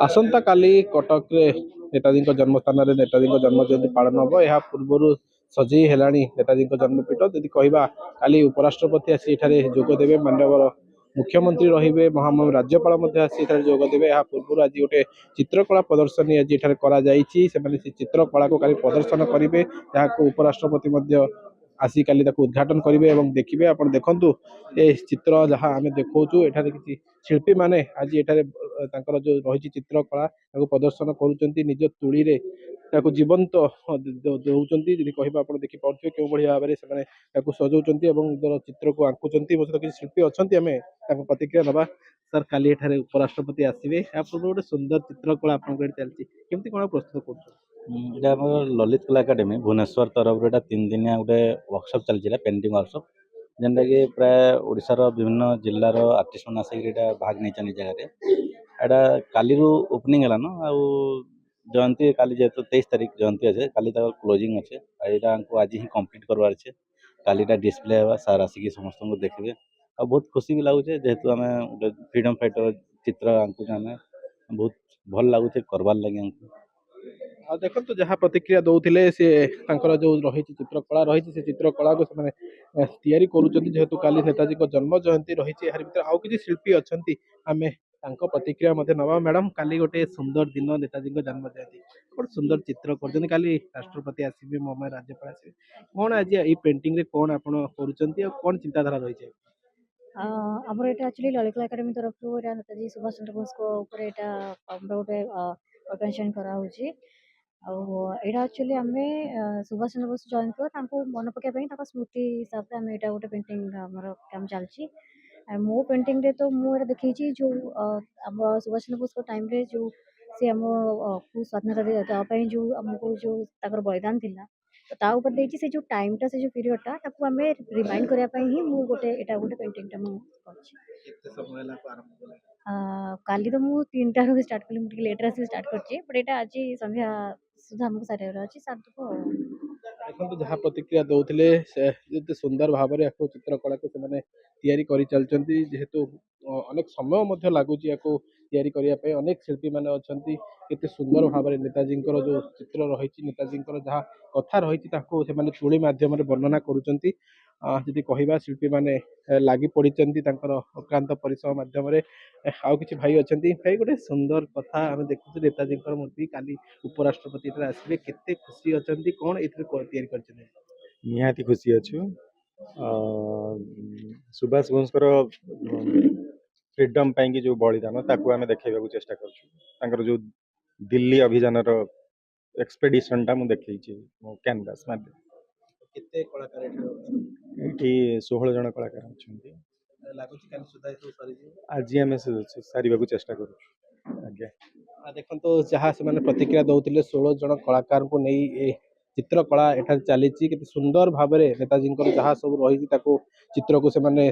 आसंता काली कटक रे नेताजी जन्मस्थान नेताजी जन्म जयंती पालन हम यह पूर्व सजई है नेताजी जन्मपीठ जदि कहवा काली उपराष्ट्रपति आसी जोगदेवे माननीय मुख्यमंत्री रे महामहिम राज्यपाल आसी जोगदेवे यह पूर्व आज गोटे चित्रकला प्रदर्शनी आज से चित्रकला को काली प्रदर्शन करेंगे उपराष्ट्रपति आसी काली उद्घाटन करेंगे देखिए आप देखु ये चित्र जहाँ आम देखा किसी शिल्पी माने आज एठारे जो रही चित्रकला प्रदर्शन करुँच निज तुली रे जीवंत दौरान जी कह देखिपे क्यों भाव में से सजाऊँ निजर चित्र को आंकुंट मो सहित किसी शिल्पी अच्छा आम प्रतिक्रिया नवा सर काली एठारे उपराष्ट्रपति आसवे या पूर्व गोटे सुंदर चित्रकला आप चलती केमती कौन प्रस्तुत कर এটা আমার ললিত কলা একাডেমী ভୁବନେଶ୍ୱର ତରଫରୁ এটা 3 ଦିନିଆ ଗୋଟେ ୱାର୍କସପ୍ ଚାଲିଥିଲା ପେଣ୍ଟିଂ ୱାର୍କସପ୍ ଯେନ୍ଟାକି ପ୍ରାୟ ଓଡ଼ିଶାର ବିଭିନ୍ନ ଜିଲ୍ଲାର ଆର୍ଟିଷ୍ଟ ମାନେ ଆସିକି ଏଇଟା ଭାଗ ନେଇଛନ୍ତି ଜାଗାରେ ଏଇଟା କାଲିରୁ ଓପନିଂ ହେଲାନ ଆଉ ଜୟନ୍ତୀ କାଲି ଯେହେତୁ 23 ତାରିଖ ଜୟନ୍ତୀ ଅଛେ କାଲି ତାଙ୍କର କ୍ଲୋଜିଂ ଅଛେ ଆଉ ଏଇଟା ଆମକୁ ଆଜି ହିଁ କମ୍ପ୍ଲିଟ୍ କରବାର ଅଛେ କାଲିଟା ଡିସପ୍ଲେ ହେବା ସାର୍ ଆସିକି ସମସ୍ତଙ୍କୁ ଦେଖିବେ ଆଉ ବହୁତ ଖୁସି ବି ଲାଗୁଛେ ଯେହେତୁ ଆମେ ଗୋଟେ ଫ୍ରିଡମ୍ फाइटर ଚିତ୍ର ଆଙ୍କୁଛୁ ଆମେ ବହୁତ ଭଲ ଲାଗୁଛେ କରବାର ଲାଗି ଆମକୁ देखो तो जहाँ प्रतिक्रिया दौले सी जो रही चित्रकला रही से चित्रकला को जेहेतु काली नेताजी जन्म जयंती रही भर आउ कि शिल्पी अच्छा आम प्रतिक्रिया नवा मैडम काली गोटे सुंदर दिन नेताजी जन्म जयंती गोटे सुंदर चित्र कर काली राष्ट्रपति आसवे मम राज्यपाल आसवे कौन आज ये पेंटिंग रे कौन आप कौन चिंताधारा रही आमर ये एक्चुअली ललित कला एकाडेमी तरफ नेताजी सुभाष चंद्र बोस को गोटे ऑर्गेनाइजेशन कराऊँगी आईटा एक्चुअली आम सुभाष चंद्र बोस जयंती मन पकड़ स्मृति हिसाब से आम यहाँ गोटे पेंटिंग आमर काम चलती मो पेंटिंग रे तो मुझे देखी जो आम सुभाष चंद्र बोस टाइम रे जो सी आम स्वाधीनता देवाई जो आमको जो बलिदान थिला तो ऊपर देखिए से जो टाइमटा से जो पीरियडटा ताको आम रिमाइंड करने ही मुझे गोटे यहाँ गोटे पेंटिंगटा मुझे काली तो मुझे 3टारू स्टार्ट कली मुझे लेटर आस स्टार्ट कर आज संध्या सुधा आमको सारे अच्छी सार देखो जहाँ प्रतिक्रिया दौले सुंदर भाव में चित्रकला को चलती जेहेतु अनेक समय लगुच करने अनेक शिल्पी मैंने अच्छा केते सुंदर भाव में नेताजी जो चित्र रही नेताजी जहाँ कथा रही तुली मध्यम वर्णना करुँच जी कहवा शिल्पी मैंने लगी पड़ी अक्रांत परिश्रम मध्यम आउ कि भाई अच्छा भाई गोटे सुंदर कथा आम देखु नेताजी मूर्ति काली उपराष्ट्रपति आसवे केते खुशी अच्छा कौन ये निहाती खुशी अच्छु सुभाष बोस फ्रीडम पाई जो बलिदान ताकू आम देखा चेष्टा कर जो दिल्ली अभियान एक्सपेडिशन टा मुझे देखी मो कैनवास माध्यम केते कलाकार ये 16 जन कलाकार अच्छा आज आम सारे चेष्टा कर देखो जहाँ से प्रतिक्रिया दौले 16 जन कलाकार को नहीं चित्रकला एठार चली सुंदर भाव में नेताजी जहाँ सब रही चित्र को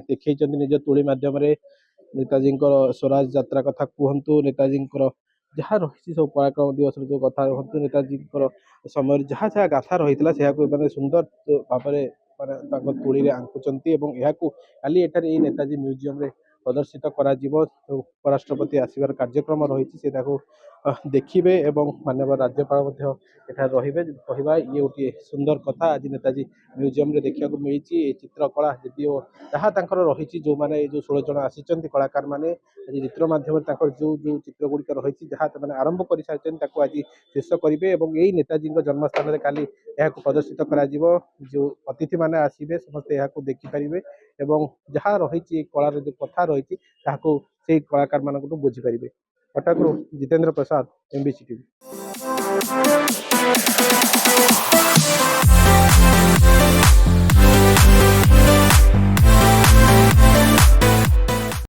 देखी निज तुली मध्यम नेताजी स्वराज यात्रा कथा कहतु नेताजी जहाँ रही सब पराक्रम दिवस जो कथा कहतु नेताजी समय जहाँ जहाँ गाथा रही है सुंदर भाव में माने तुली आंकुंट काली एठार नेताजी म्यूजियम रे प्रदर्शित करा उपराष्ट्रपति आसबार कार्यक्रम रही देखिए माननीय राज्यपाल रे कहवा ये गोटे सुंदर कथा आज नेताजी म्यूजियम रे देखा मिली चित्रकला जदिओ जहाँ रही जो मैंने जो 16 जन आसी कलाकार मैंने आज चित्र मध्यम जो जो चित्र गुड़िक रही जहाँ आरंभ कर सारी आज शेष करेंगे यही नेताजी जन्मस्थान काली यहाँ प्रदर्शित करा जो अतिथि मैंने आसवे समस्त यहाँ देखिपारे जहाँ रही कलार जो कथा रही से कलाकार मान बुझीपारे कटक जितेंद्र प्रसाद MBC TV।